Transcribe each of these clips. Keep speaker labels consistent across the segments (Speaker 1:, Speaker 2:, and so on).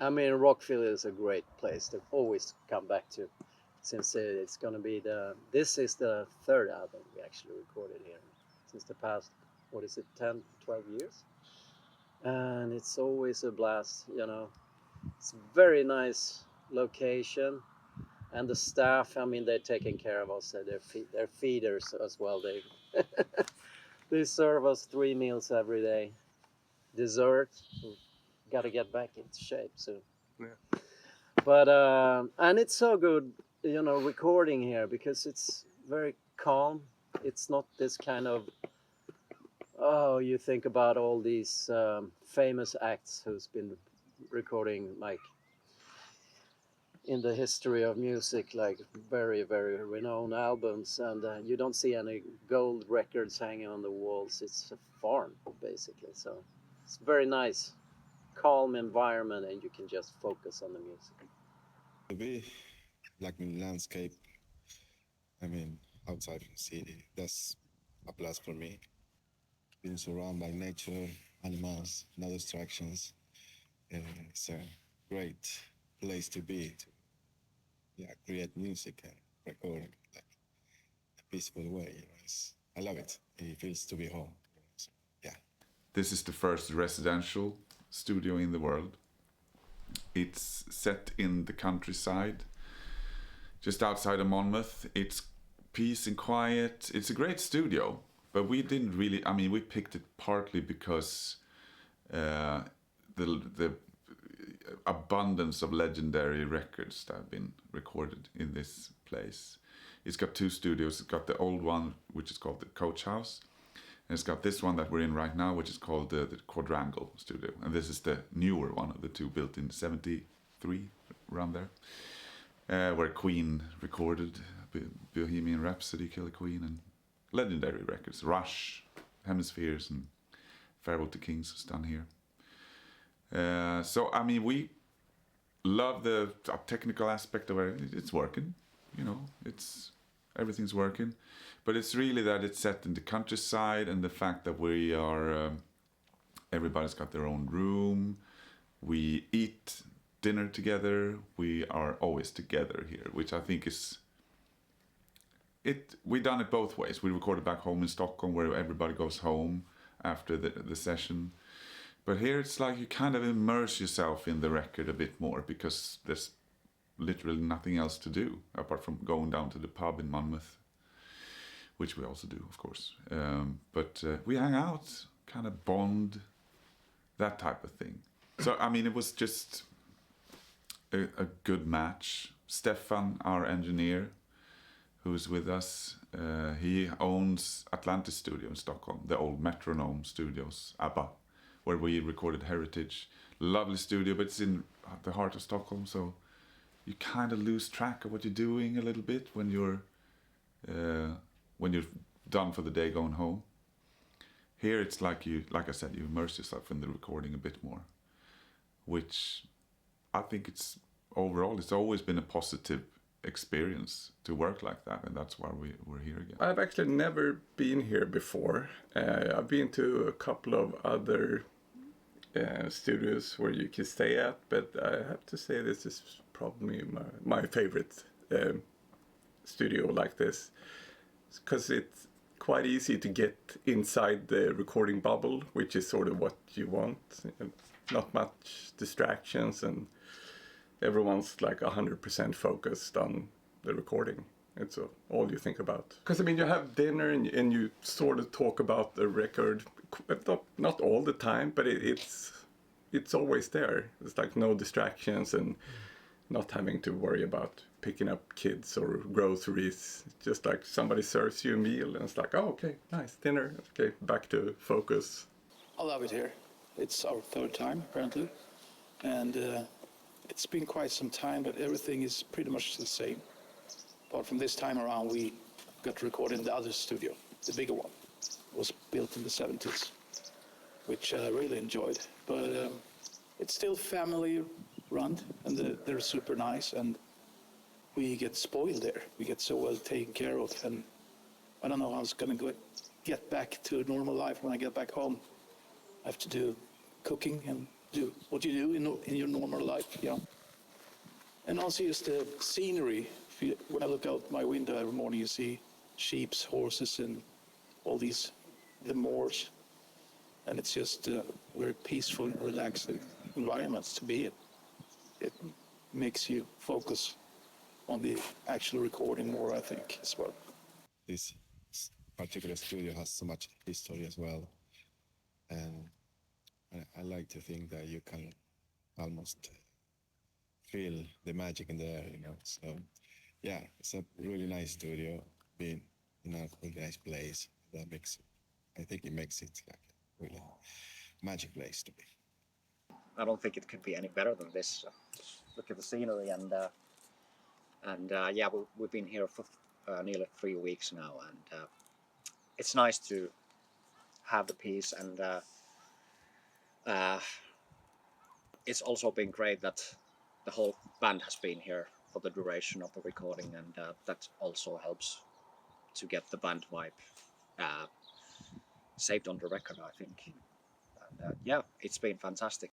Speaker 1: I mean, Rockville is a great place to always come back to, since it's going to be this is the third album we actually recorded here since the past, what is it, 10, 12 years? And it's always a blast, you know. It's very nice location, and the staff, I mean, they're taking care of us. They're feeders as well. They serve us 3 meals every day. Dessert. Got to get back into shape soon.
Speaker 2: Yeah.
Speaker 1: But and it's so good, you know, recording here because it's very calm. It's not this kind of, oh, you think about all these famous acts who's been recording like in the history of music, like very very renowned albums, and you don't see any gold records hanging on the walls. It's a farm basically, so it's very nice, calm environment, and you can just focus on the music.
Speaker 3: To be like in landscape, I mean, outside from city, that's a plus for me. Being surrounded by nature, animals, no distractions, it's a great place to be, to create music and record like a peaceful way. I love it. It feels to be home. So, yeah.
Speaker 4: This is the first residential studio in the world. It's set in the countryside, just outside of Monmouth. It's peace and quiet. It's a great studio, but we didn't really. I mean, we picked it partly because the abundance of legendary records that have been recorded in this place. It's got two studios. It's got the old one, which is called the Coach House, and it's got this one that we're in right now, which is called the Quadrangle Studio. And this is the newer one of the two, built in '73, around there, where Queen recorded Bohemian Rhapsody, Killer Queen, and legendary records. Rush, Hemispheres, and Farewell to Kings was done here. So, I mean, we love the technical aspect of it. It's working, you know, everything's working. But it's really that it's set in the countryside, and the fact that we are, everybody's got their own room. We eat dinner together. We are always together here, which I think is, we done it both ways. We recorded back home in Stockholm, where everybody goes home after the session. But here it's like you kind of immerse yourself in the record a bit more, because there's literally nothing else to do apart from going down to the pub in Monmouth, which we also do, of course. But we hang out, kind of bond, that type of thing. So, I mean, it was just a good match. Stefan, our engineer, who's with us, he owns Atlantis Studio in Stockholm, the old Metronome Studios, ABBA, where we recorded Heritage. Lovely studio, but it's in the heart of Stockholm, so you kind of lose track of what you're doing a little bit when you're done for the day going home. Here it's like I said, you immerse yourself in the recording a bit more, which I think it's always been a positive experience to work like that, and that's why we're here again.
Speaker 2: I've actually never been here before. I've been to a couple of other studios where you can stay at, but I have to say this is probably my favorite studio like this, because it's quite easy to get inside the recording bubble, which is sort of what you want. Not much distractions, and everyone's like 100% focused on the recording. It's all you think about. Because, I mean, you have dinner and you sort of talk about the record, not all the time, but it's always there. It's like no distractions and not having to worry about picking up kids or groceries. It's just like somebody serves you a meal and it's like, oh, okay, nice, dinner. Okay, back to focus.
Speaker 5: I love it here. It's our third time, apparently. And it's been quite some time, but everything is pretty much the same. Apart from this time around, we got to record in the other studio, the bigger one. It was built in the 70s, which I really enjoyed. But it's still family run, and they're super nice, and we get spoiled there. We get so well taken care of, and I don't know how it's going to get back to a normal life when I get back home. I have to do cooking and do what you do in your normal life, you know. And also just the scenery. When I look out my window every morning, you see sheep, horses, and all the moors. And it's just a very peaceful and relaxing environments to be in. It makes you focus on the actual recording more, I think, as well.
Speaker 3: This particular studio has so much history as well, and I like to think that you can almost feel the magic in the air, you know. So, yeah, it's a really nice studio, being in a really nice place. I think it makes it like a really magic place to be.
Speaker 6: I don't think it could be any better than this. Just look at the scenery and yeah, we've been here for nearly 3 weeks now, and it's nice to have the peace, and it's also been great that the whole band has been here for the duration of the recording, and that also helps to get the band vibe saved on the record, I think. And yeah, it's been fantastic.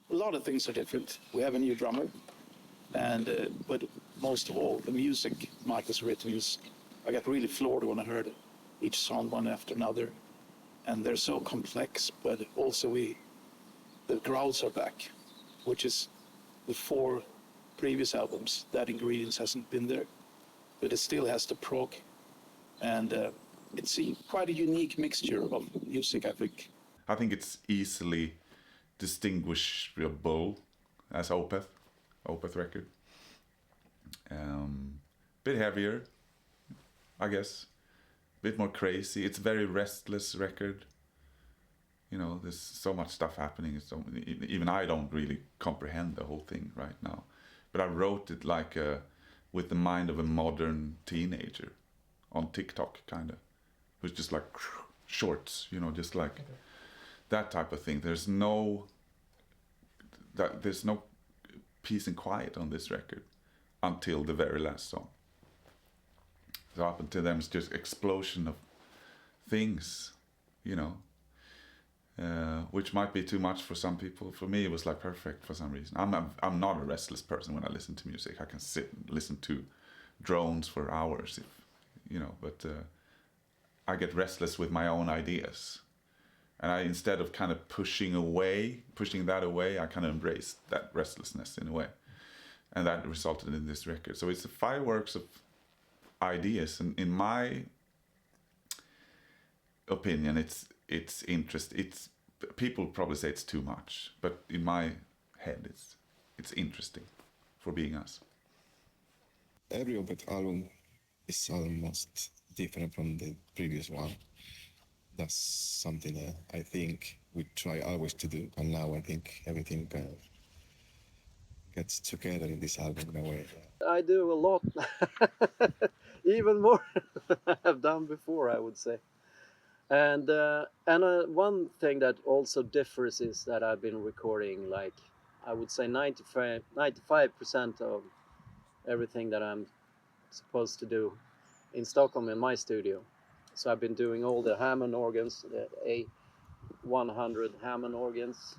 Speaker 5: A lot of things are different. We have a new drummer, and but most of all, the music Marcus written is. I got really floored when I heard each song one after another, and they're so complex. But also the growls are back, which is the 4 previous albums. That ingredients hasn't been there, but it still has the prog, and it's quite a unique mixture of music, I think.
Speaker 4: I think it's easily distinguishable as Opeth record. Bit heavier, I guess. Bit more crazy. It's a very restless record. You know, there's so much stuff happening. Even I don't really comprehend the whole thing right now. But I wrote it like with the mind of a modern teenager on TikTok, kind of. It was just like shorts, you know, just like that type of thing. There's no peace and quiet on this record until the very last song. So up until then, it's just explosion of things, you know, which might be too much for some people. For me, it was like perfect for some reason. I'm not a restless person when I listen to music. I can sit and listen to drones for hours, if you know. But I get restless with my own ideas, and I, instead of kind of pushing that away, I kind of embraced that restlessness in a way, and that resulted in this record. So it's a fireworks of ideas, and in my opinion, it's interest. It's people probably say it's too much, but in my head, it's interesting for being us.
Speaker 3: Every Opeth album is almost different from the previous one. That's something that I think we try always to do, and now I think everything kind of gets together in this album in a way.
Speaker 1: I do a lot, even more than I have done before, I would say. And one thing that also differs is that I've been recording, like, I would say 95% of everything that I'm supposed to do in Stockholm in my studio. So I've been doing all the Hammond organs, the A100 Hammond organs,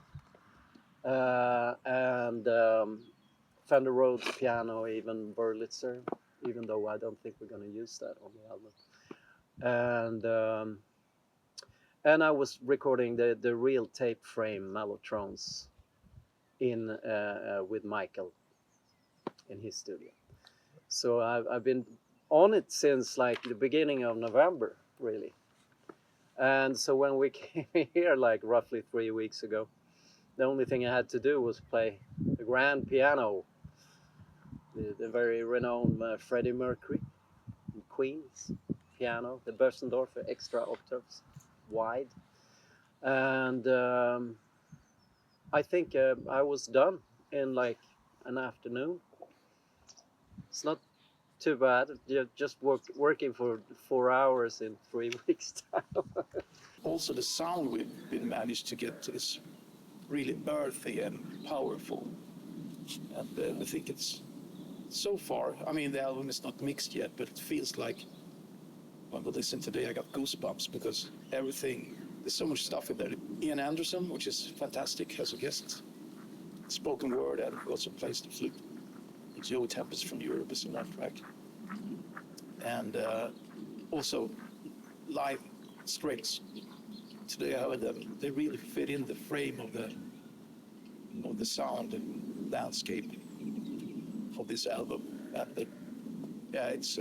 Speaker 1: and Fender Rhodes piano, even Wurlitzer, even though I don't think we're going to use that on the album. And I was recording the real tape frame Mellotrons in with Michael in his studio. So I've been on it since like the beginning of November, really. And so when we came here, like roughly 3 weeks ago, the only thing I had to do was play the grand piano, the very renowned Freddie Mercury, Queen's piano, the Bösendorfer extra octaves, wide. And I think I was done in like an afternoon. It's not too bad. You're just working for 4 hours in 3 weeks' time.
Speaker 5: Also, the sound we've been managed to get is really earthy and powerful. And I think it's so far, I mean, the album is not mixed yet, but it feels like when we listen today, I got goosebumps because everything, there's so much stuff in there. Ian Anderson, which is fantastic as a guest, spoken word, and also plays the flute. Joey Tempest from Europe is in that track. And also live strings. Today I heard them. They really fit in the frame of the sound and landscape of this album. And it's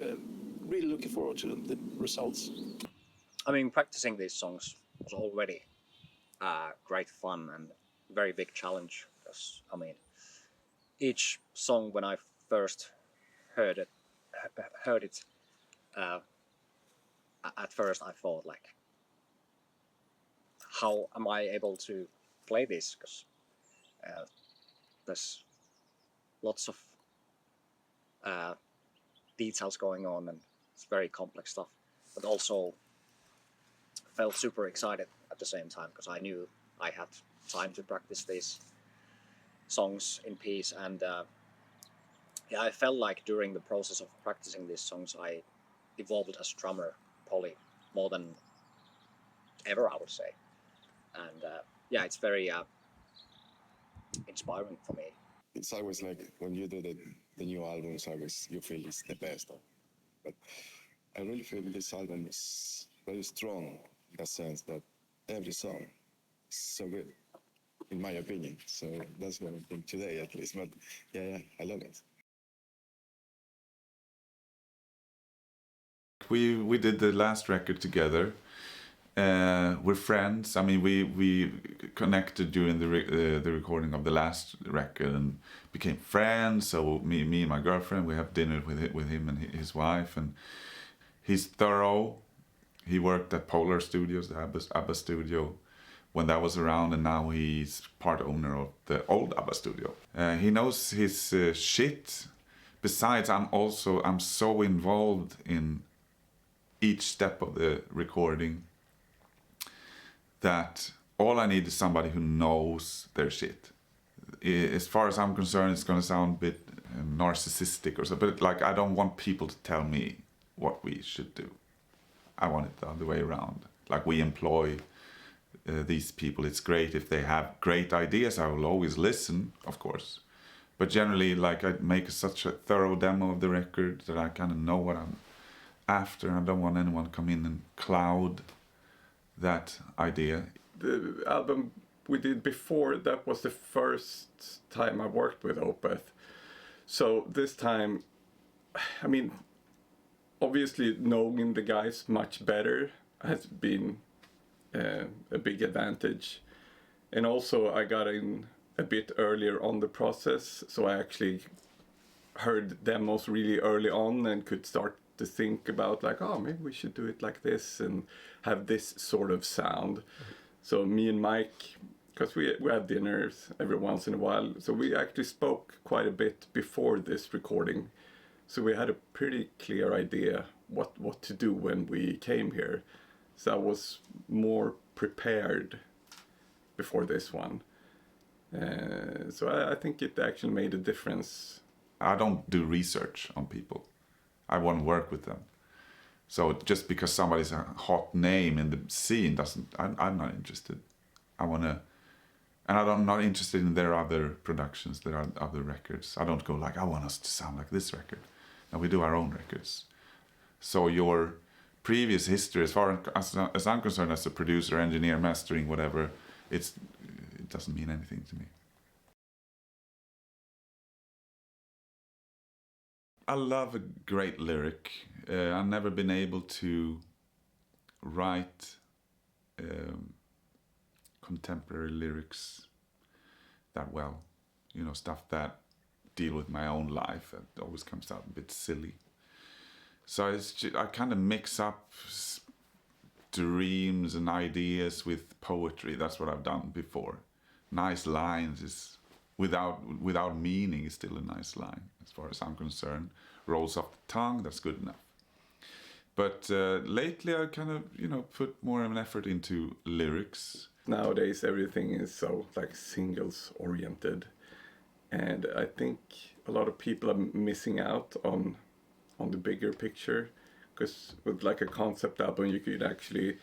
Speaker 5: really looking forward to the results.
Speaker 6: I mean, practicing these songs was already great fun and very big challenge because, I mean, each song when I first heard it, at first I thought like, how am I able to play this? Because there's lots of details going on and it's very complex stuff, but also felt super excited at the same time because I knew I had time to practice these songs in peace. And yeah, I felt like during the process of practicing these songs I evolved as drummer probably more than ever, I would say. And yeah, it's very inspiring for me.
Speaker 3: It's always like when you do the new albums, always you feel it's the best. But I really feel this album is very strong in the sense that every song is so good, in my opinion. So that's what I think today, at least. But yeah, I love it.
Speaker 4: We did the last record together. We're friends. I mean, we connected during the recording of the last record and became friends. So me and my girlfriend, we have dinner with him and his wife, and he's thorough. He worked at Polar Studios, the ABBA studio, when that was around, and now he's part owner of the old ABBA studio. He knows his shit. Besides, I'm so involved in each step of the recording that all I need is somebody who knows their shit. As far as I'm concerned, it's going to sound a bit narcissistic or so, but like I don't want people to tell me what we should do. I want it the other way around. Like we employ these people. It's great if they have great ideas. I will always listen, of course, But generally, like, I make such a thorough demo of the record that I kind of know what I'm after. I don't want anyone to come in and cloud that idea.
Speaker 2: The album we did before, that was the first time I worked with Opeth. So this time, I mean, obviously knowing the guys much better has been a big advantage. And also I got in a bit earlier on the process, so I actually heard demos really early on and could start to think about like, oh, maybe we should do it like this and have this sort of sound. So me and Mike, because we have dinners every once in a while, so we actually spoke quite a bit before this recording. So we had a pretty clear idea what to do when we came here. So I was more prepared before this one. So I think it actually made a difference.
Speaker 4: I don't do research on people. I want to work with them. So just because somebody's a hot name in the scene doesn't, I'm not interested. And I'm not interested in their other productions, their other records. I don't go like, I want us to sound like this record. And we do our own records. So your previous history, as far as I'm concerned, as a producer, engineer, mastering, whatever, it doesn't mean anything to me. I love a great lyric. I've never been able to write contemporary lyrics that well. You know, stuff that deal with my own life. It always comes out a bit silly. So I kind of mix up dreams and ideas with poetry. That's what I've done before. Nice lines is without meaning is still a nice line as far as I'm concerned. Rolls off the tongue, that's good enough. But lately I kind of, put more of an effort into lyrics.
Speaker 2: Nowadays everything is so like singles oriented, and I think a lot of people are missing out on the bigger picture, because with like a concept album you could actually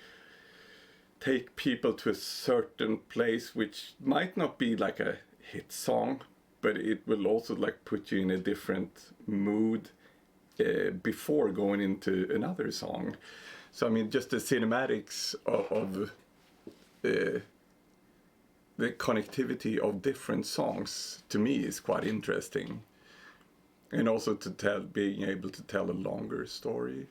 Speaker 2: take people to a certain place which might not be like a hit song, but it will also like put you in a different mood before going into another song. So I mean, just the cinematics of the connectivity of different songs to me is quite interesting, and also being able to tell a longer story.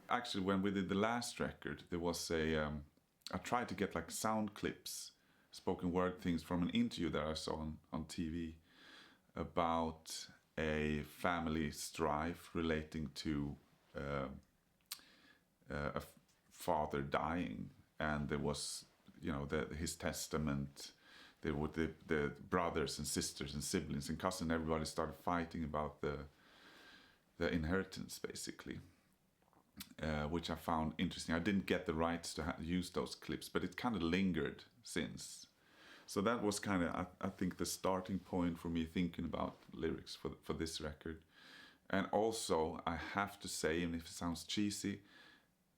Speaker 4: Actually, when we did the last record, there was I tried to get like sound clips, spoken word things from an interview that I saw on TV about a family strife relating to a father dying, and there was, his testament. There were the brothers and sisters and siblings and cousins. Everybody started fighting about the inheritance, basically. Which I found interesting. I didn't get the rights to use those clips, but it kind of lingered since. So that was kind of, I think, the starting point for me thinking about lyrics for this record. And also, I have to say, even if it sounds cheesy,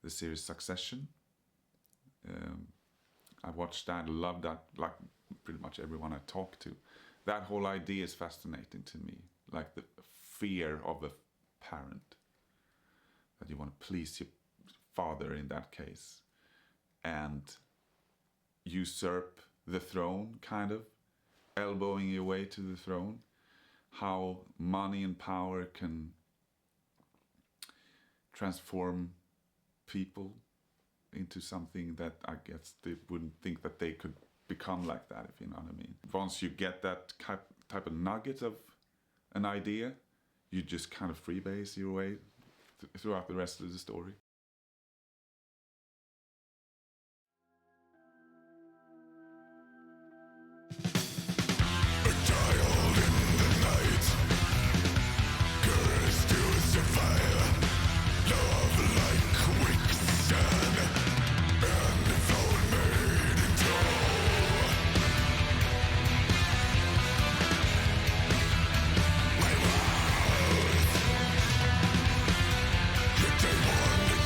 Speaker 4: the series Succession. I watched that, loved that, like pretty much everyone I talked to. That whole idea is fascinating to me, like the fear of a parent. That you want to please your father in that case and usurp the throne, kind of elbowing your way to the throne. How money and power can transform people into something that I guess they wouldn't think that they could become like that, if you know what I mean. Once you get that type of nugget of an idea, you just kind of freebase your way throughout the rest of the story.
Speaker 7: They want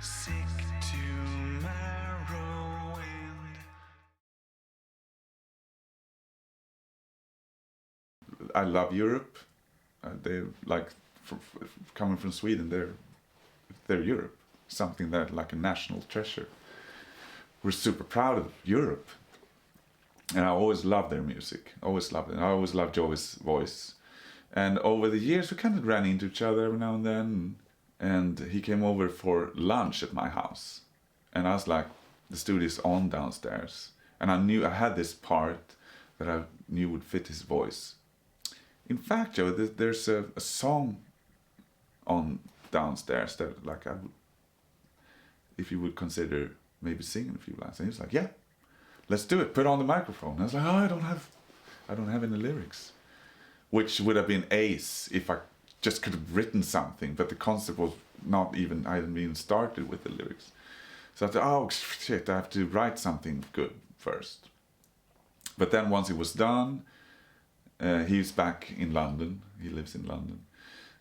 Speaker 4: sick to marrow and I love Europe. They like coming from Sweden. They're Europe, something that like a national treasure. We're super proud of Europe, and I always loved their music. Always loved it. I always loved Joey's voice, and over the years we kind of ran into each other every now and then. And he came over for lunch at my house, and I was like, the studio's on downstairs, and I knew I had this part that I knew would fit his voice. In fact, Joe, there's a song on downstairs that like if you would consider maybe singing a few lines. And he was like, yeah, let's do it. Put it on the microphone. And I was like, oh, I don't have any lyrics, which would have been ace if I just could have written something. But the concept was not even, I hadn't even started with the lyrics. So I thought, oh shit, I have to write something good first. But then once it was done, he's back in London. He lives in London.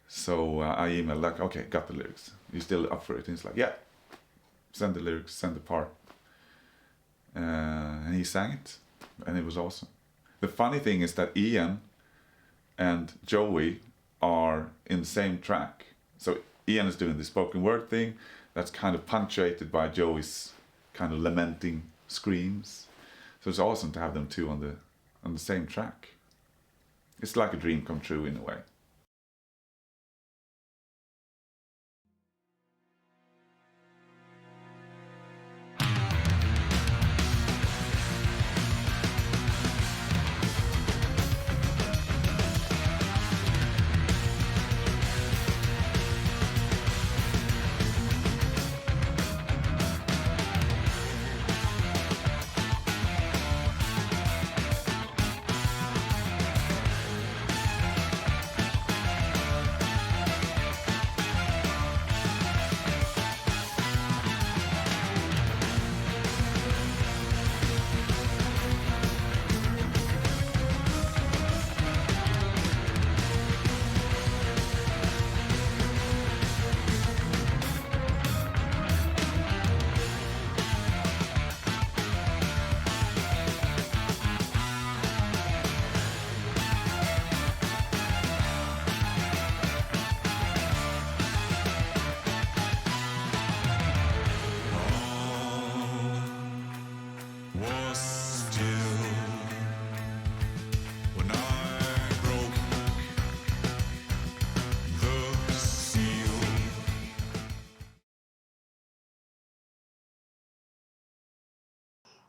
Speaker 4: So I emailed like, okay, got the lyrics. You still up for it? And he's like, yeah. Send the lyrics, send the part. And he sang it. And it was awesome. The funny thing is that Ian and Joey are in the same track. So Ian is doing the spoken word thing. That's kind of punctuated by Joey's kind of lamenting screams. So it's awesome to have them two on the same track. It's like a dream come true in a way.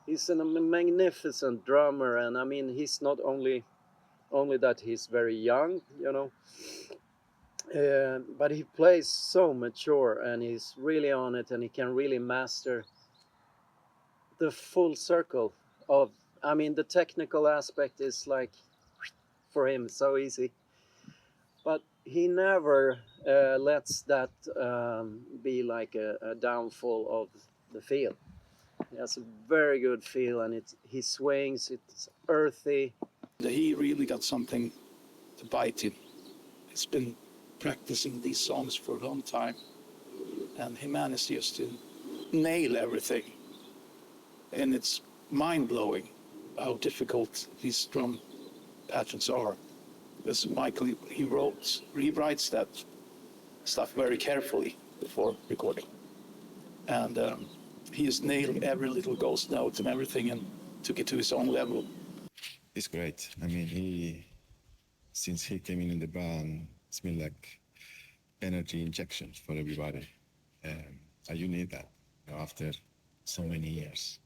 Speaker 1: He's a magnificent drummer, and I mean, he's not only that he's very young, you know, but he plays so mature, and he's really on it, and he can really master the full circle of. I mean, the technical aspect is like for him so easy, but he never lets that be like a downfall of the feel. He has a very good feel, and he swings. It's earthy.
Speaker 5: He really got something to bite in. He's been practicing these songs for a long time, and he managed just to nail everything. And it's mind-blowing how difficult these drum patterns are. Because Michael, he writes that stuff very carefully before recording. And he has nailed every little ghost note and everything and took it to his own level.
Speaker 3: It's great. I mean, since he came in the band, it's been like energy injections for everybody. And you need that, you know, after so many years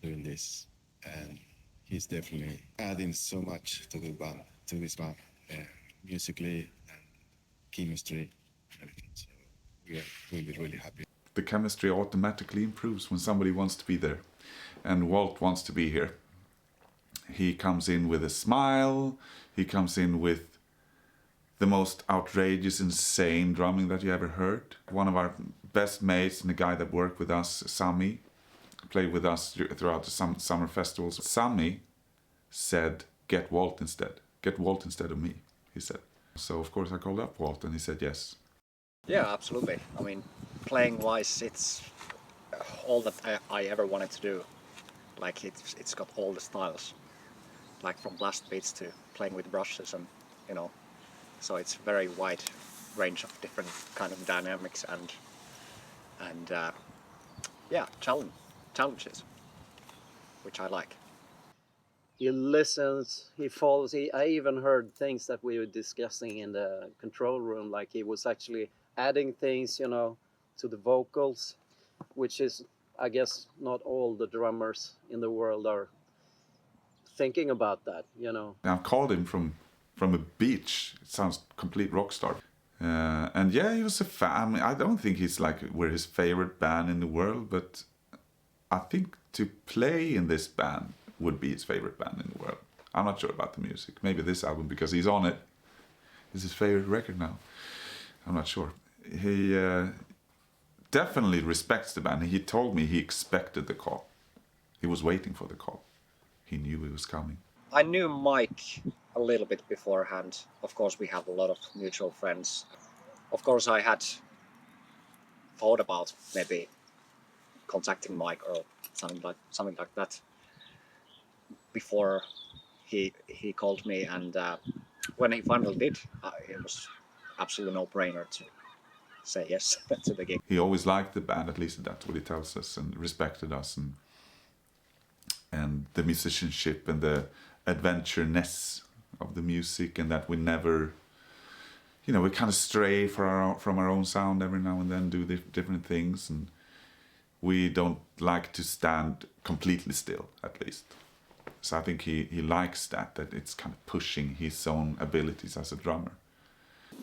Speaker 3: doing this. And he's definitely adding so much to this band, musically and chemistry and everything. So we are really, really happy.
Speaker 4: The chemistry automatically improves when somebody wants to be there. And Walt wants to be here. He comes in with a smile. He comes in with the most outrageous, insane drumming that you ever heard. One of our best mates and the guy that worked with us, Sami, played with us throughout the summer festivals. Sami said, get Walt instead. Get Walt instead of me, he said. So of course I called up Walt and he said yes.
Speaker 6: Yeah, absolutely. I mean, playing wise, it's all that I ever wanted to do. Like it's got all the styles, like from blast beats to playing with brushes, and you know, so it's very wide range of different kind of dynamics and yeah, challenges, which I like.
Speaker 1: He listens, he follows. I even heard things that we were discussing in the control room, like he was actually adding things, you know, to the vocals, which is, I guess, not all the drummers in the world are thinking about that, you know.
Speaker 4: I've called him from a beach. It sounds complete rock star. And yeah, he was a fan. I mean, I don't think he's like we're his favorite band in the world, but I think to play in this band would be his favorite band in the world. I'm not sure about the music. Maybe this album because he's on it. It's his favorite record now. I'm not sure. He definitely respects the band. He told me he expected the call. He was waiting for the call. He knew it was coming.
Speaker 6: I knew Mike a little bit beforehand. Of course, we have a lot of mutual friends. Of course, I had thought about maybe contacting Mike or something like that before he called me, and when he finally did, it was absolutely no-brainer to say yes to the gig.
Speaker 4: He always liked the band, at least that's what he tells us, and respected us, and the musicianship and the adventureness of the music, and that we never, you know, we kind of stray from our own sound every now and then, do different things, and we don't like to stand completely still, at least. So I think he likes that it's kind of pushing his own abilities as a drummer.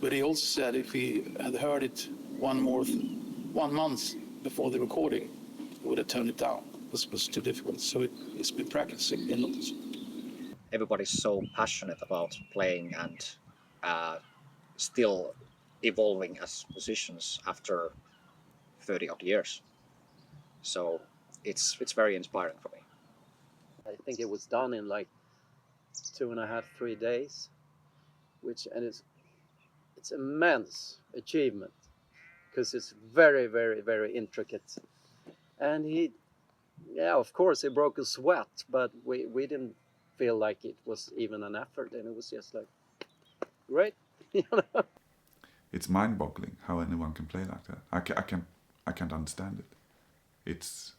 Speaker 5: But he also said if he had heard it 1 month before the recording, he would have turned it down. This was too difficult, so it's been practicing a lot.
Speaker 6: Everybody's so passionate about playing and still evolving as musicians after 30 odd years. So it's very inspiring for me.
Speaker 1: I think it was done in like 2.5, 3 days, and it's immense achievement because it's very, very, very intricate. And of course, he broke a sweat, but we didn't feel like it was even an effort, and it was just like, great, you know.
Speaker 4: It's mind-boggling how anyone can play like that. I can't understand it. It's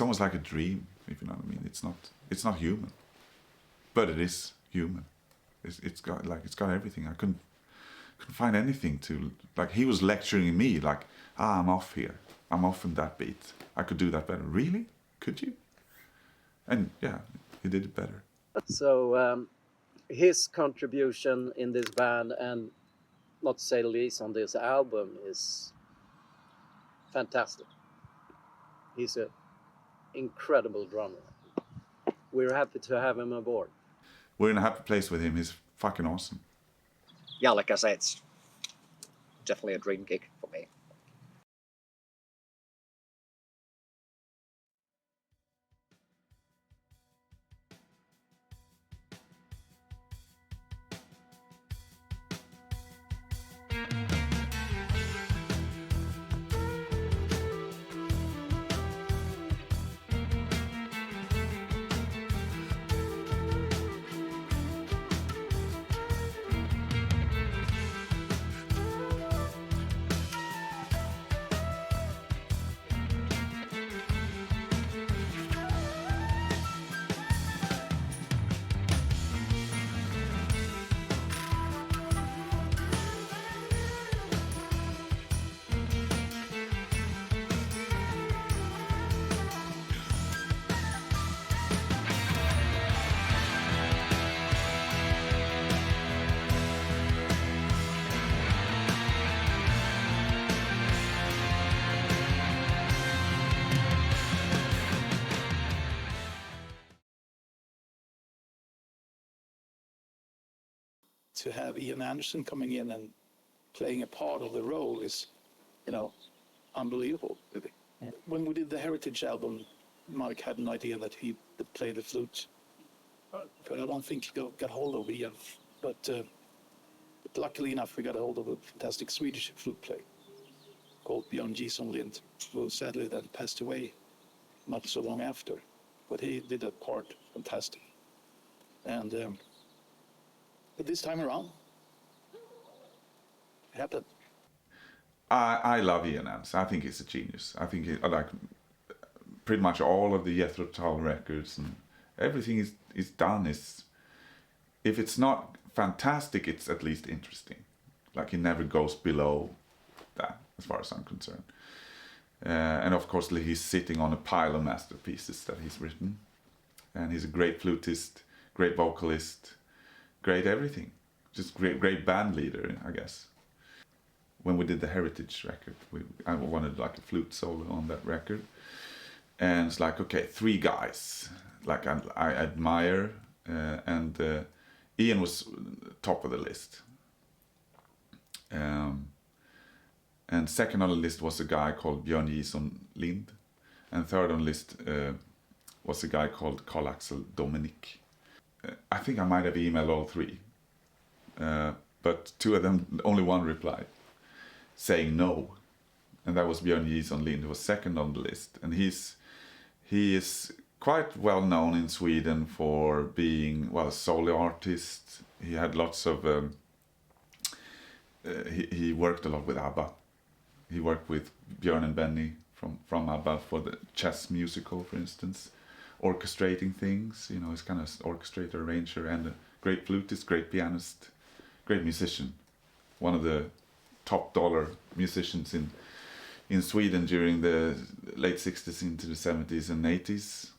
Speaker 4: almost like a dream, if you know what I mean. It's not human, but it is human. It's got everything. I couldn't find anything to, like, he was lecturing me like, I'm off here. I'm off in that beat. I could do that better. Really? Could you? And yeah, he did it better.
Speaker 1: So his contribution in this band, and not to say the least on this album, is fantastic. He's an incredible drummer. We're happy to have him aboard.
Speaker 4: We're in a happy place with him. He's fucking awesome.
Speaker 6: Yeah, like I said, it's definitely a dream gig for me.
Speaker 5: To have Ian Anderson coming in and playing a part of the role is, unbelievable, really. Yeah. When we did the Heritage album, Mike had an idea that he would play the flute. But I don't think he got hold of Ian. But luckily enough, we got a hold of a fantastic Swedish flute player called Björn Gison Lind, who sadly then passed away not so long after. But he did a part fantastic. And but this time around, it happened.
Speaker 4: I love Ian Anderson. I think he's a genius. I think I like pretty much all of the Jethro Tull records, and everything is done is, if it's not fantastic, it's at least interesting. Like, he never goes below that, as far as I'm concerned. And of course, he's sitting on a pile of masterpieces that he's written. And he's a great flutist, great vocalist, great everything. Just great band leader, I guess. When we did the Heritage record, I wanted like a flute solo on that record. And it's like, okay, 3 guys like I admire, and Ian was top of the list. And second on the list was a guy called Björn Gison Lind, and third on the list was a guy called Carl Axel Dominic. I think I might have emailed all 3, but 2 of them, only one replied, saying no, and that was Björn Gison Lind, who was second on the list. And he is quite well known in Sweden for being, well, a solo artist. He had lots of he worked a lot with ABBA. He worked with Björn and Benny from ABBA for the Chess musical, for instance, orchestrating things. You know, he's kind of orchestrator, arranger, and a great flutist, great pianist, great musician. One of the top dollar musicians in Sweden during the late 60s into the 70s and 80s.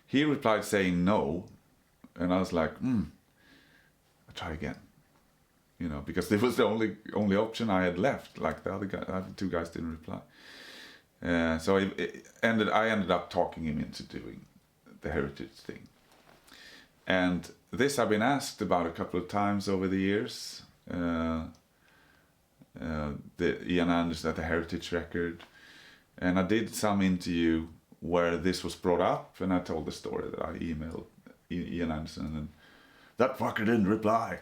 Speaker 4: He replied saying no, and I was like, I'll try again. You know, because it was the only option I had left. Like, the other 2 guys didn't reply. So I ended up talking him into doing the Heritage thing. And this I've been asked about a couple of times over the years. The Ian Anderson at the Heritage record, and I did some interview where this was brought up, and I told the story that I emailed Ian Anderson, and that fucker didn't reply.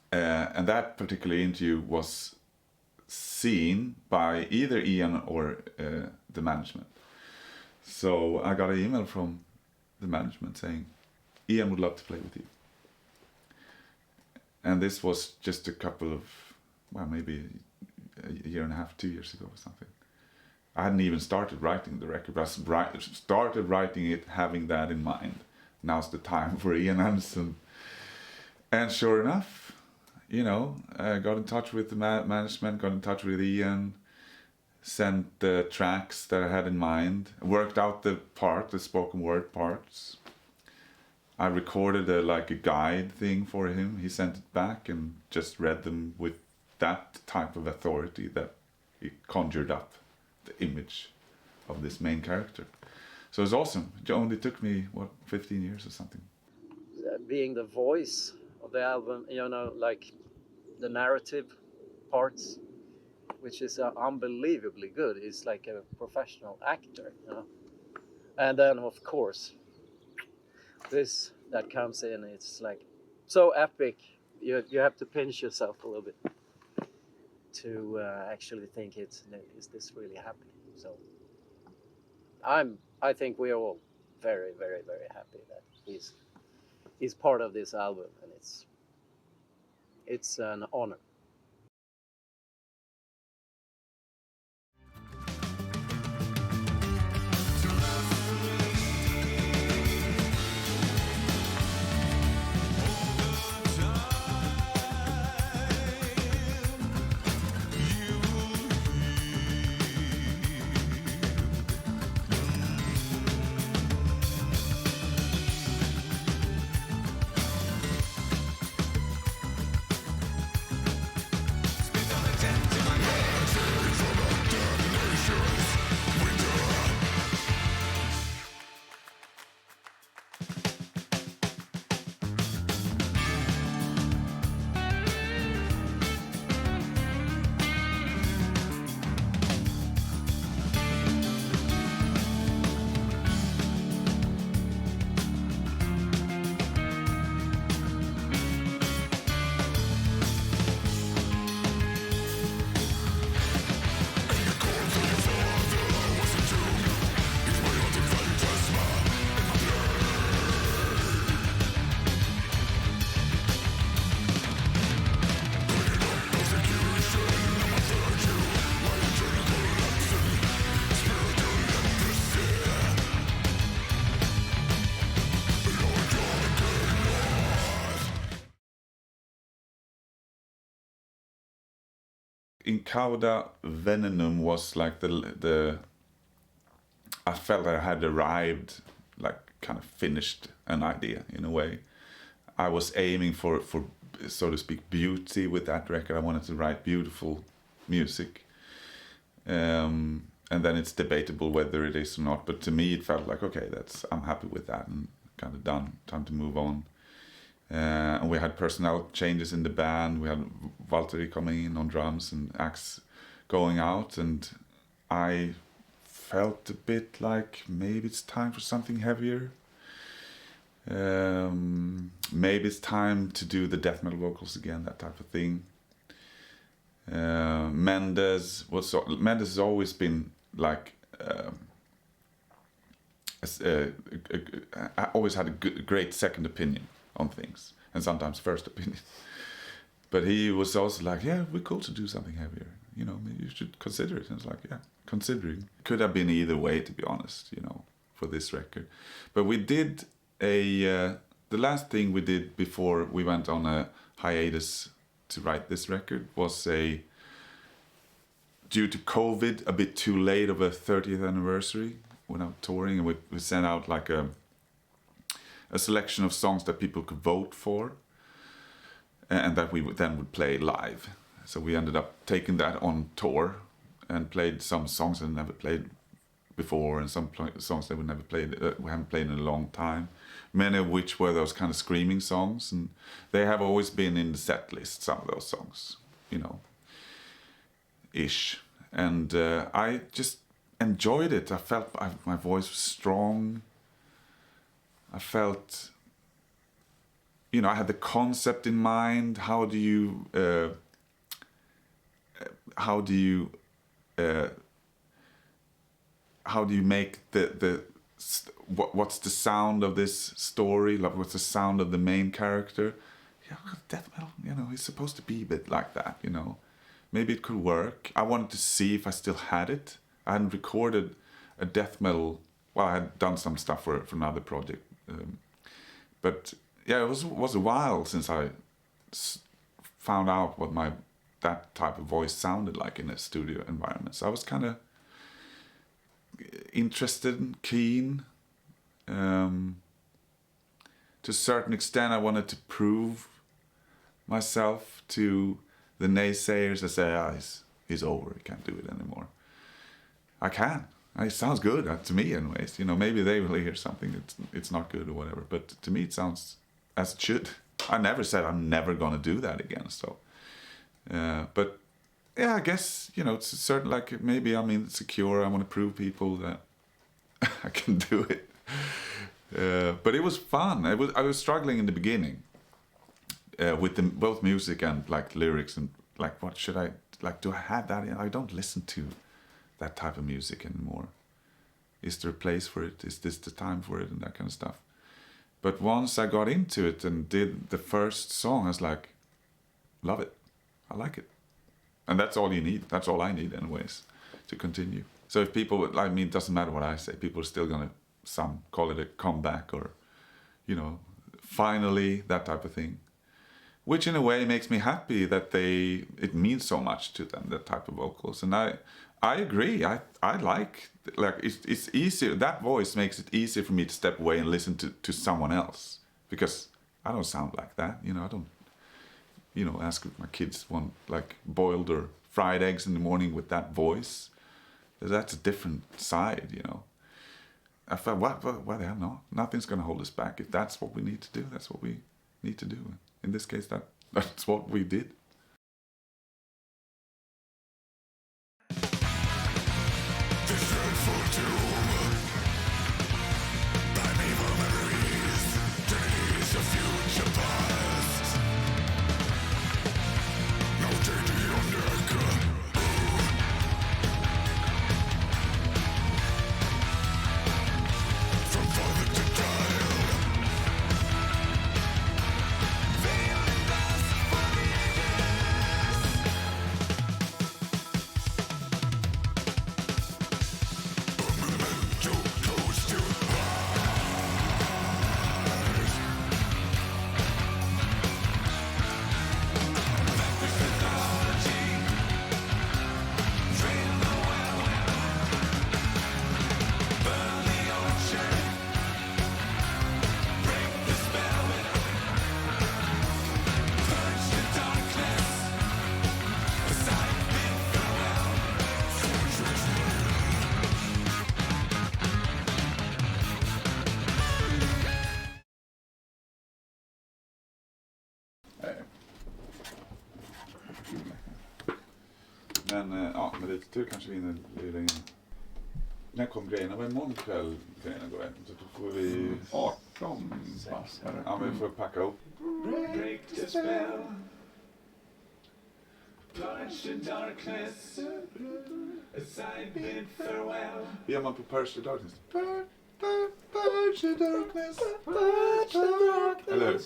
Speaker 4: And that particular interview was seen by either Ian or the management. So I got an email from the management saying, Ian would love to play with you. And this was just a couple of, well, maybe a year and a half, 2 years ago or something. I hadn't even started writing the record, but I started writing it having that in mind. Now's the time for Ian Anderson. And sure enough, you know, I got in touch with the management, got in touch with Ian, sent the tracks that I had in mind, worked out the spoken word parts. I recorded a guide thing for him. He sent it back and just read them with that type of authority that he conjured up the image of this main character. So it's awesome. It only took me, 15 years or something.
Speaker 1: Being the voice of the album, you know, like the narrative parts, which is unbelievably good. He's like a professional actor, you know. And then, of course, this that comes in, it's like so epic. You have to pinch yourself a little bit to actually think is this really happening? So I think we are all very, very, very happy that he's part of this album, and it's an honor.
Speaker 4: In Cauda, Venenum was like the I felt I had arrived, like kind of finished an idea in a way. I was aiming for so to speak beauty with that record. I wanted to write beautiful music. And then it's debatable whether it is or not, but to me it felt like, okay, I'm happy with that and kind of done, time to move on. And we had personnel changes in the band. We had Valtteri coming in on drums and Axe going out, and I felt a bit like maybe it's time for something heavier. Maybe it's time to do the death metal vocals again, that type of thing. Mendes has always been like I always had a great second opinion on things, and sometimes first opinion. But he was also like, yeah, we're cool to do something heavier. You know, maybe you should consider it. And it's like, yeah, considering. Could have been either way, to be honest, you know, for this record. But we did the last thing we did before we went on a hiatus to write this record was due to COVID, a bit too late of a 30th anniversary when I'm touring, and we sent out like a selection of songs that people could vote for, and that we would play live. So we ended up taking that on tour and played some songs that never played before, and some songs that we haven't played in a long time. Many of which were those kind of screaming songs, and they have always been in the set list, some of those songs, you know, ish. And I just enjoyed it. I felt my voice was strong. I felt, you know, I had the concept in mind. How do you make what's the sound of this story? Like, what's the sound of the main character? Yeah, death metal, you know, it's supposed to be a bit like that, you know. Maybe it could work. I wanted to see if I still had it. I hadn't recorded a death metal. Well, I had done some stuff for another project, but yeah, it was a while since I found out what that type of voice sounded like in a studio environment. So I was kind of interested and keen. To a certain extent, I wanted to prove myself to the naysayers that say, he's over, he can't do it anymore. I can. It sounds good to me anyways. You know, maybe they will hear something it's not good or whatever, but to me it sounds as it should. I never said I'm never going to do that again, so. But yeah, I guess, you know, it's certain, like, maybe I'm insecure. I want to prove people that I can do it. But it was fun. I was struggling in the beginning with both music and like lyrics, and like, what should I, like, do I have that? I don't listen to that type of music anymore. Is there a place for it? Is this the time for it? And that kind of stuff. But once I got into it and did the first song, I was like, love it. I like it. And that's all you need. That's all I need anyways, to continue. So if people, I mean, it doesn't matter what I say. People are still going to, some call it a comeback or, you know, finally, that type of thing. Which in a way makes me happy that it means so much to them, that type of vocals. And I agree. I like it's easier. That voice makes it easier for me to step away and listen to someone else, because I don't sound like that. You know, I don't, you know, ask if my kids want like boiled or fried eggs in the morning with that voice. That's a different side, you know. I felt, why the hell not? Nothing's going to hold us back. If that's what we need to do, that's what we need to do. In this case, that's what we did. Men ja, med lite tur kanske vi hinner lira in. När kom grejerna? Vad är imorgon kväll grejerna går? Så då får vi
Speaker 2: 18 pass här.
Speaker 4: Ja, men vi får packa upp. Break the spell. Plunge in darkness. A side bid farewell. Gör man på Purge the Darkness? Purge the Darkness. Purge the Darkness. Eller hur?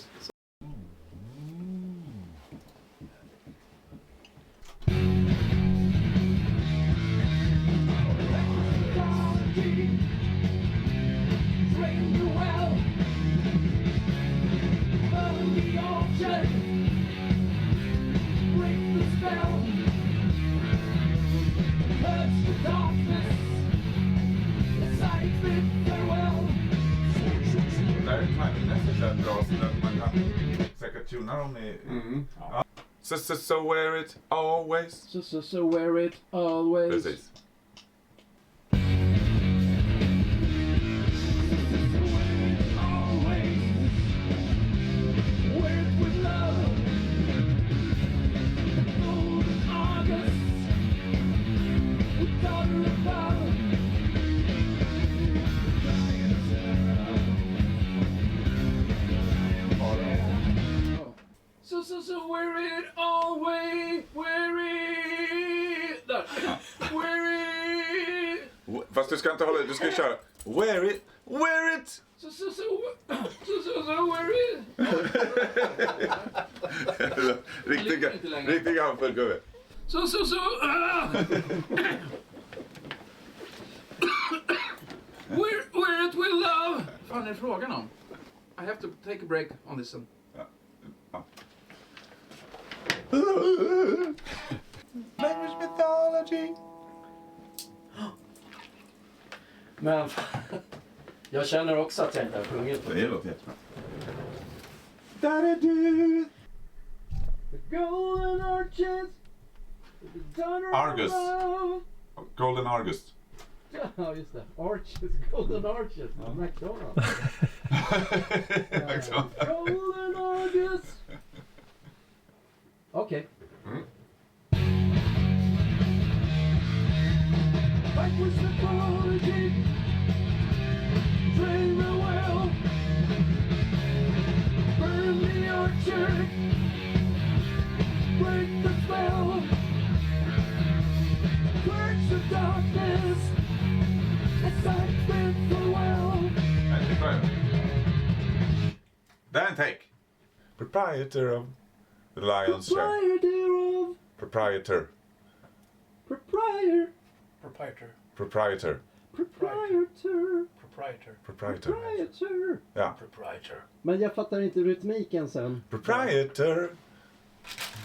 Speaker 4: Det här är timingmässigt rätt bra så att man kan säkert tuna dem i... Ja. So wear it always.
Speaker 7: So wear it always.
Speaker 4: Precis.
Speaker 7: So wear it always. Wear it. Där. Wear it.
Speaker 4: Fast du ska inte hålla, du ska köra. Wear it. Wear it.
Speaker 7: So wear it.
Speaker 4: Riktig handfull gubbe.
Speaker 7: Wear it with love. Vad fan är frågan om? I have to take a break on this one.
Speaker 4: Language mythology.
Speaker 1: Men jag känner också att jag inte har sjungit på
Speaker 4: Det låter jättebra.
Speaker 7: The golden arches. The daughter
Speaker 4: Argus.
Speaker 7: of love.
Speaker 4: Golden Argus.
Speaker 7: Ja, just det. Arches. Golden arches. McDonald's. Golden arches. Okej. Backwards mythology. Train the well. Burn the orchard. Break the spell. Purge the darkness. As I bid farewell.
Speaker 4: Dan take. Proprietor of the Lion's Share.
Speaker 7: Proprietor.
Speaker 4: Proprietor.
Speaker 7: Proprietor.
Speaker 4: Proprietor.
Speaker 7: Proprietor.
Speaker 4: Proprietor. Ja.
Speaker 7: Proprietor.
Speaker 1: Men jag fattar inte rytmiken sen.
Speaker 4: Proprietor.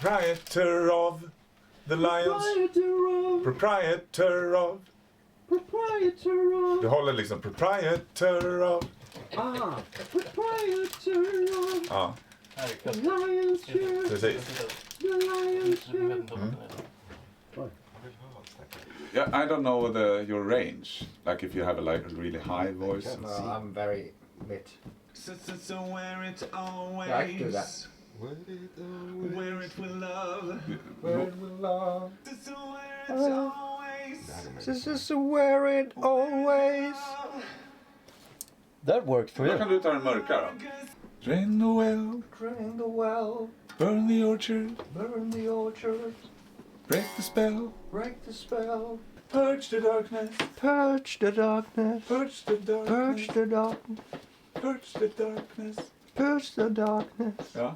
Speaker 4: Proprietor of the Lions. Proprietor of. Du håller liksom proprietor of.
Speaker 1: Proprietor of
Speaker 4: Ja,
Speaker 1: the Lion's Share.
Speaker 4: precis.
Speaker 1: The Lion's Share.
Speaker 4: Yeah, I don't know your range. Like if you have a really high voice.
Speaker 8: No, I'm very mid.
Speaker 4: So wear it always.
Speaker 8: Yeah, I can do that.
Speaker 4: Wear it with love.
Speaker 8: Word with love.
Speaker 4: So wear it always.
Speaker 8: So wear it always.
Speaker 1: That worked for
Speaker 4: Då
Speaker 1: you.
Speaker 4: kan du ta den mörka då. Drain the well,
Speaker 8: Drain the well.
Speaker 4: burn the orchard,
Speaker 8: Burn the orchard.
Speaker 4: break the spell,
Speaker 8: Break the spell.
Speaker 4: purge the darkness,
Speaker 8: Purge the darkness.
Speaker 4: purge the
Speaker 8: Purge
Speaker 4: darkness,
Speaker 8: the darkness.
Speaker 4: purge the darkness.
Speaker 8: Purge the darkness.
Speaker 4: Ja.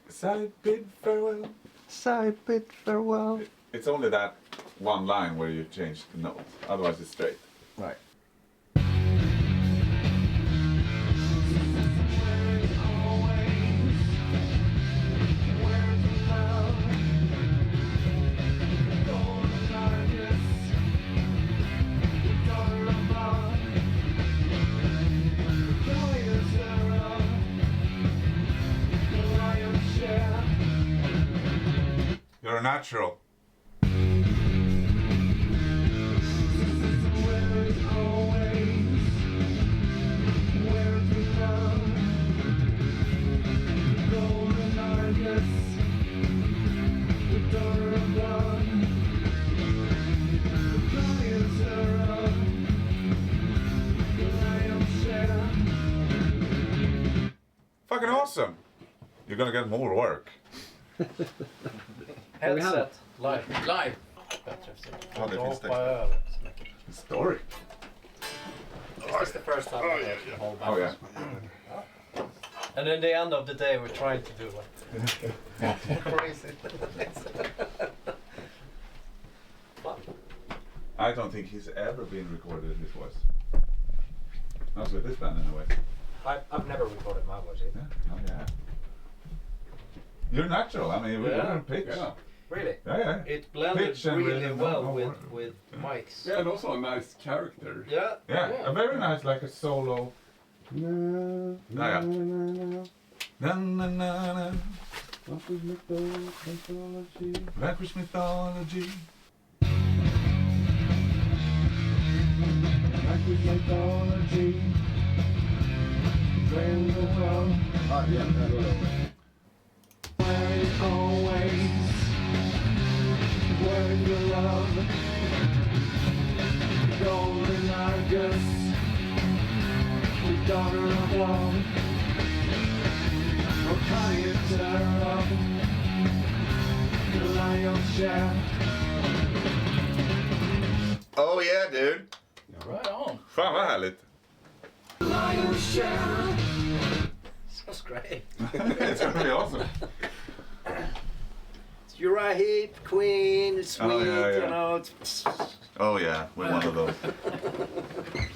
Speaker 4: Side bid farewell.
Speaker 8: Side bid farewell.
Speaker 4: It's only that one line where you change the note. Otherwise it's straight.
Speaker 8: Right.
Speaker 4: You're a natural. awesome. You're gonna get more work.
Speaker 1: Headset.
Speaker 7: Live.
Speaker 4: Ja, det finns det. Story.
Speaker 1: Is this the first time we have the whole band?
Speaker 4: Oh yeah.
Speaker 1: And in the end of the day, we're trying to do like crazy. Fun.
Speaker 4: I don't think he's ever been recorded in his voice. Not with this band anyway.
Speaker 1: I've never recorded my voice either.
Speaker 4: Yeah. Oh yeah. You're natural. I mean, we're pitch.
Speaker 7: Yeah.
Speaker 1: Really?
Speaker 4: Yeah.
Speaker 1: It blended
Speaker 4: Pitch and
Speaker 1: really
Speaker 4: rhythm,
Speaker 1: well
Speaker 4: no
Speaker 1: with,
Speaker 4: word.
Speaker 1: with Mike's.
Speaker 2: Yeah, and also a nice character.
Speaker 1: Yeah.
Speaker 4: Yeah. A very nice, like a solo.
Speaker 8: Na,
Speaker 4: Ja. Na na na na.
Speaker 8: Vanquish mythology.
Speaker 4: Vanquish mythology.
Speaker 8: Vanquish mythology. Drain the well. Where it always. Where your love. Golden Argus. The daughter of love. Proprietor of the lion's share.
Speaker 4: Oh yeah, dude.
Speaker 7: Right on.
Speaker 4: Fan vad härligt.
Speaker 8: Lion's share.
Speaker 1: Sounds great.
Speaker 4: It's gonna be awesome.
Speaker 1: You're right, Queen, sweet,
Speaker 4: Oh, yeah.
Speaker 1: you know. It's,
Speaker 4: Oh yeah, we're one of those.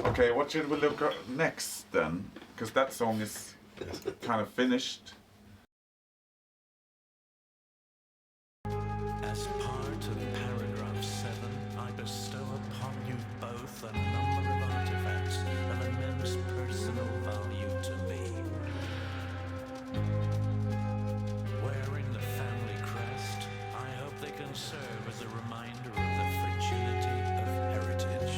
Speaker 4: Okay, what should we look at next then? Because that song is kind of finished.
Speaker 9: As part of paragraph 7, I bestow upon you both a number of artifacts of immense personal value to me. Wearing the family crest, I hope they can serve as a reminder of the fragility of heritage.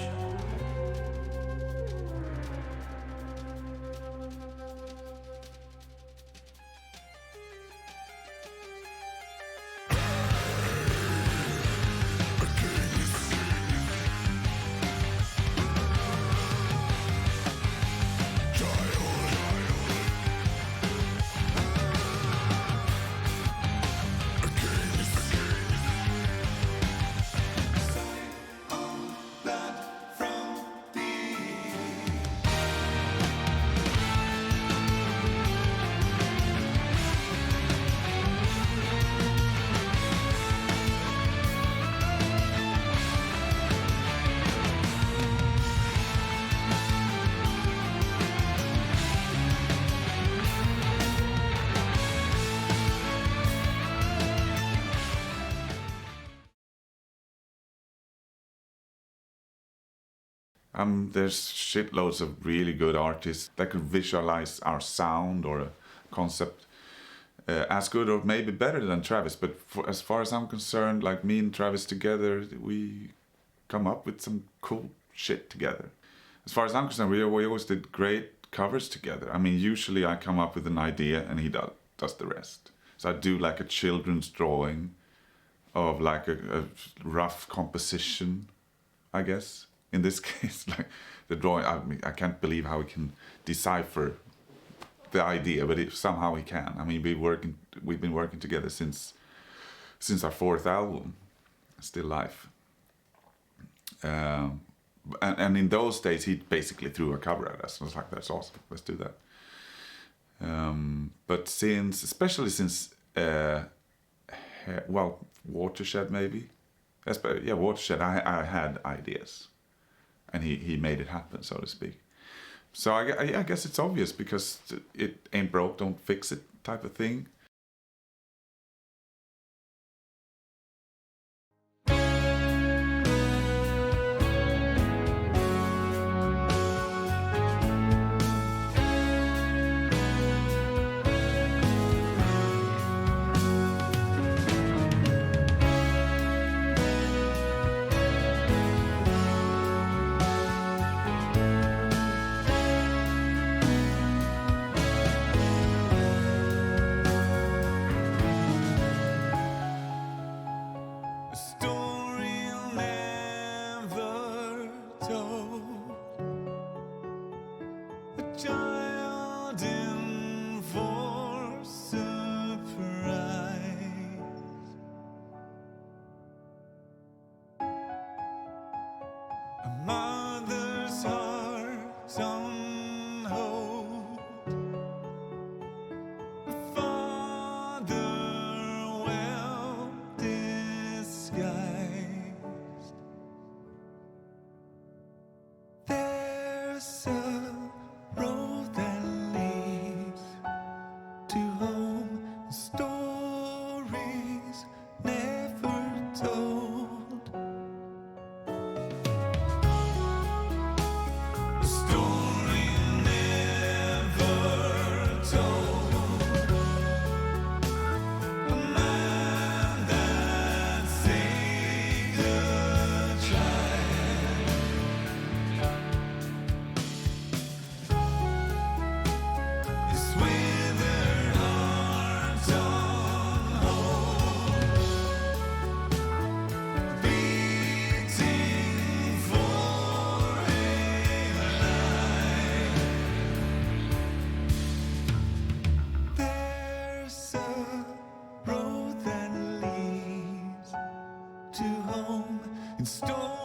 Speaker 4: There's shitloads of really good artists that could visualize our sound or a concept as good or maybe better than Travis. But as far as I'm concerned, like me and Travis together, we come up with some cool shit together. As far as I'm concerned, we always did great covers together. I mean, usually I come up with an idea and he does the rest. So I do like a children's drawing of like a rough composition, I guess. In this case, like the drawing, I can't believe how he can decipher the idea, but somehow he can. I mean, we've been working together since our 4th album, Still Life. And in those days, he basically threw a cover at us. I was like, that's awesome, let's do that. But especially since, Watershed maybe. Yeah, Watershed, I had ideas. And he made it happen, so to speak. So I guess it's obvious because it ain't broke, don't fix it type of thing.
Speaker 9: Child in force There's a road that leads to home, stories never told. A story never told. A man that saved a child. His withered heart on hold, beating for a life. There's a road that leads to home in storm.